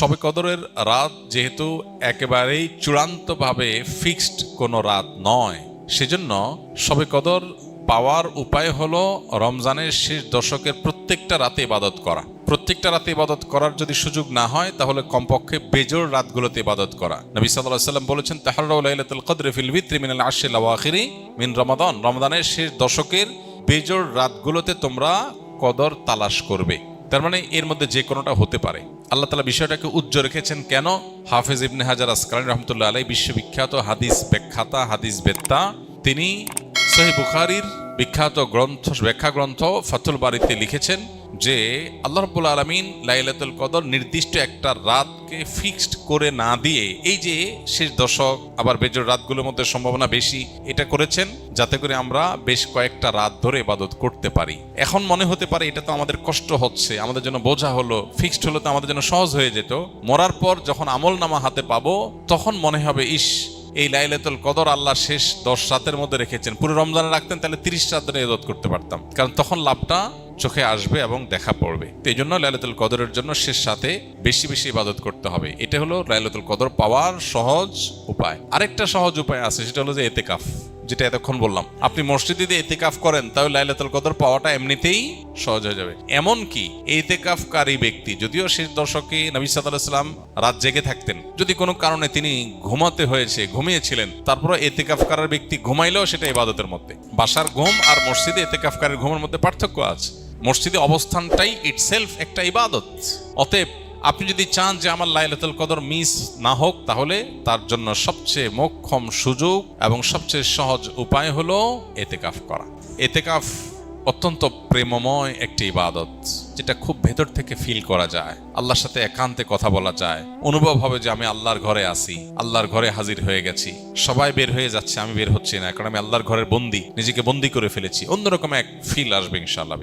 শবে কদরের রাত যেহেতু একেবারেই চূড়ান্তভাবে ফিক্সড কোনো রাত নয়, সেজন্য শবে কদর পাওয়ার উপায় হলো রমজানের শেষ দশকের প্রত্যেকটা রাতে ইবাদত করা। প্রত্যেকটা রাতে ইবাদত করার যদি সুযোগ না হয় তাহলে কমপক্ষে বেজোড় রাতগুলোতে ইবাদত করা। নবী সাল্লাল্লাহু আলাইহি ওয়াসাল্লাম বলেছেন, তাহাররাউ লাইলাতুল কদরি ফিল বিত্রি মিনাল আশরিল আওয়াখিরি মিন রমাদান। রমজানের শেষ দশকের বেজোড় রাতগুলোতে তোমরা কদর তালাশ করবে। তার মানে এর মধ্যে যে কোনোটা হতে পারে। আল্লাহ তাআলা বিষয়টাকে উজ্জ্বল রেখেছেন কেন? হাফেজ ইবনে হাজার আসকালানী রাহমাতুল্লাহ আলাইহি বিশ্ববিখ্যাত হাদিস ব্যাখ্যাতা, হাদিস বেত্তা, তিনি সহিহ বুখারীর বিখ্যাত ব্যাখ্যা গ্রন্থ ফাতুল বারীতে লিখেছেন যে আল্লাহ রাব্বুল আলামিন লাইলাতুল কদর নির্দিষ্ট একটা রাতকে ফিক্সড করে না দিয়ে এই যে শেষ দশক আবার বেজোড় রাতগুলোর মধ্যে সম্ভাবনা বেশি, এটা করেছেন যাতে করে আমরা বেশ কয়েকটা রাত ধরে ইবাদত করতে পারি। এখন মনে হতে পারে এটা তো আমাদের কষ্ট হচ্ছে, আমাদের জন্য বোঝা হলো, ফিক্সড হলো তো আমাদের জন্য সহজ হয়ে যেত। মরার পর যখন আমলনামা হাতে পাবো তখন মনে হবে ইস, এই লাইলাতুল কদর আল্লাহ শেষ 10 রাতের মধ্যে রেখেছেন, পুরো রমজানে রাখতেন তাহলে 30 রাত ধরে ইবাদত করতে পারতাম, কারণ তখন লাভটা চোখে আসবে এবং দেখা পড়বে। তো এই জন্য লাইলাতুল কদরের জন্য শেষ রাতে বেশি বেশি ইবাদত করতে হবে। এটা হলো লাইলাতুল কদর পাওয়ার সহজ উপায়। আরেকটা সহজ উপায় আছে, সেটা হলো যে ইতিকাফ, যেটা এতক্ষণ বললাম। আপনি মসজিদে যদি ইতিকাফ করেন তাহলে লাইলাতুল কদর পাওয়াটা এমনিতেই সহজ হয়ে যাবে। এমন কি ইতিকাফকারী ব্যক্তি যদিও শেষ দশকে নবী সাল্লাল্লাহু আলাইহি ওয়াসাল্লাম রাত জেগে থাকতেন, যদি কোনো কারণে তিনি ঘুমিয়েছিলেন, তারপরে ইতিকাফ করার ব্যক্তি ঘুমাইলেও সেটা ইবাদতের মধ্যে। বাসার ঘুম আর মসজিদে ইতিকাফকারীর ঘুমের মধ্যে পার্থক্য আছে। মসজিদে অবস্থানটাই ইটসেলফ একটা ইবাদত। অতএব আপনি যদি চান যে আমার লাইলাতুল কদর মিস না হোক, তাহলে তার জন্য সবচেয়ে মোক্ষম সুযোগ এবং সবচেয়ে সহজ উপায় হলো ইতিকাফ করা। ইতিকাফ অত্যন্ত প্রেমময় একটি ইবাদত, যেটা খুব ভেতর থেকে ফিল করা যায়, আল্লাহর সাথে একান্তে কথা বলা যায়, অনুভব হবে যে আমি আল্লাহর ঘরে আছি, আল্লাহর ঘরে হাজির হয়ে গেছি। সবাই বের হয়ে যাচ্ছে, আমি বের হচ্ছি না, কারণ আমি আল্লাহর ঘরের বন্দী, নিজেকে বন্দী করে ফেলেছি। অন্যরকম এক ফিল আসবে ইনশাআল্লাহ।